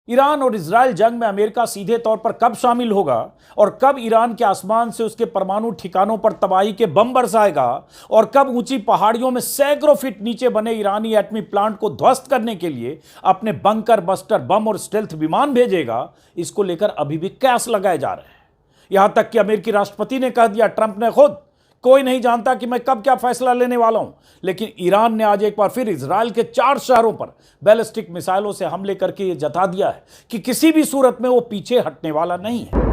Iran और Israel जंग में अमेरिका सीधे तौर पर कब शामिल होगा और कब ईरान के आसमान से उसके परमाणु ठिकानों पर तबाही के बम बरसाएगा और कब ऊंची पहाड़ियों में सैकड़ों फीट नीचे बने ईरानी एटमी प्लांट को ध्वस्त करने के लिए अपने बंकर बस्टर बम और स्टेल्थ विमान भेजेगा, इसको लेकर अभी भी कयास लगाए जा रहे हैं। यहां तक कि अमेरिकी राष्ट्रपति ने कह दिया, ट्रंप ने खुद, कोई नहीं जानता कि मैं कब क्या फैसला लेने वाला हूं। लेकिन ईरान ने आज एक बार फिर इजराइल के 4 शहरों पर बैलिस्टिक मिसाइलों से हमले करके यह जता दिया है कि किसी भी सूरत में वो पीछे हटने वाला नहीं है।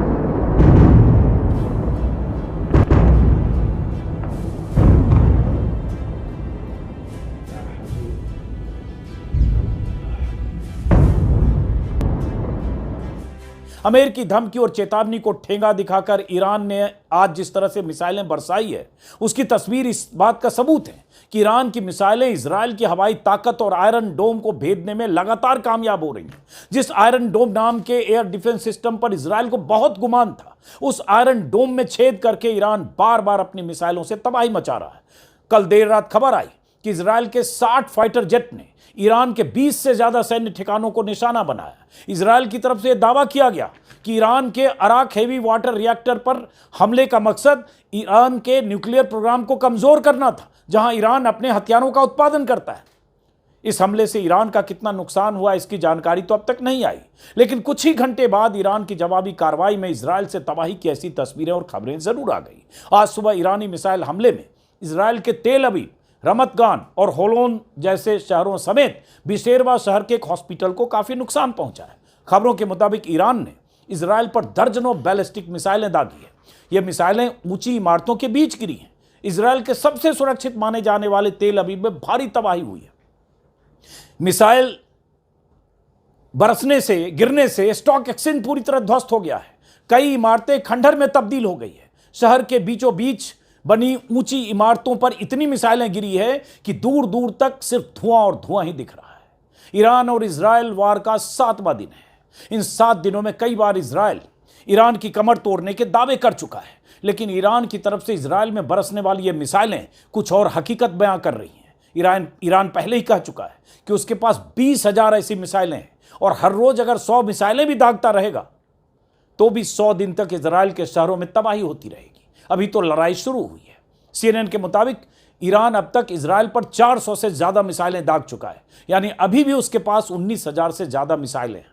अमेरिकी धमकी और चेतावनी को ठेंगा दिखाकर ईरान ने आज जिस तरह से मिसाइलें बरसाई है, उसकी तस्वीर इस बात का सबूत है कि ईरान की मिसाइलें इजराइल की हवाई ताकत और आयरन डोम को भेदने में लगातार कामयाब हो रही हैं। जिस आयरन डोम नाम के एयर डिफेंस सिस्टम पर इजराइल को बहुत गुमान था, उस आयरन डोम में छेद करके ईरान बार बार अपनी मिसाइलों से तबाही मचा रहा है। कल देर रात खबर आई कि इजराइल के 60 फाइटर जेट ने ईरान के 20 से ज्यादा सैन्य ठिकानों को निशाना बनाया। इजराइल की तरफ से यह दावा किया गया कि ईरान के अराक हेवी वाटर रिएक्टर पर हमले का मकसद ईरान के न्यूक्लियर प्रोग्राम को कमजोर करना था, जहां ईरान अपने हथियारों का उत्पादन करता है। इस हमले से ईरान का कितना नुकसान हुआ, इसकी जानकारी तो अब तक नहीं आई, लेकिन कुछ ही घंटे बाद ईरान की जवाबी कार्रवाई में इजराइल से तबाही की ऐसी तस्वीरें और खबरें जरूर आ गई। आज सुबह ईरानी मिसाइल हमले में इजराइल के तेल अवीव, रमत गान और होलोन जैसे शहरों समेत बिशेरवा शहर के एक हॉस्पिटल को काफी नुकसान पहुंचा है। खबरों के मुताबिक ईरान ने इजराइल पर दर्जनों बैलिस्टिक मिसाइलें दागी हैं। ये मिसाइलें ऊंची इमारतों के बीच गिरी हैं। इजराइल के सबसे सुरक्षित माने जाने वाले तेल अवीव में भारी तबाही हुई है। मिसाइल बरसने से, गिरने से स्टॉक एक्सचेंज पूरी तरह ध्वस्त हो गया है। कई इमारतें खंडहर में तब्दील हो गई है। शहर के बीचों बीच बनी ऊंची इमारतों पर इतनी मिसाइलें गिरी है कि दूर दूर तक सिर्फ धुआं और धुआं ही दिख रहा है। ईरान और इजराइल वार का 7वां दिन है। इन 7 दिनों में कई बार इजराइल ईरान की कमर तोड़ने के दावे कर चुका है, लेकिन ईरान की तरफ से इजराइल में बरसने वाली ये मिसाइलें कुछ और हकीकत बयां कर रही हैं। ईरान पहले ही कह चुका है कि उसके पास 20,000 ऐसी मिसाइलें हैं और हर रोज अगर 100 मिसाइलें भी दागता रहेगा तो भी 100 दिन तक इजराइल के शहरों में तबाही होती रहेगी। अभी तो लड़ाई शुरू हुई है। CNN के मुताबिक ईरान अब तक इजराइल पर 400 से ज्यादा मिसाइलें दाग चुका है, यानी अभी भी उसके पास 19,000 से ज्यादा मिसाइलें हैं।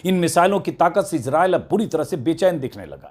इन मिसाइलों की ताकत से इजराइल अब बुरी तरह से बेचैन दिखने लगा है।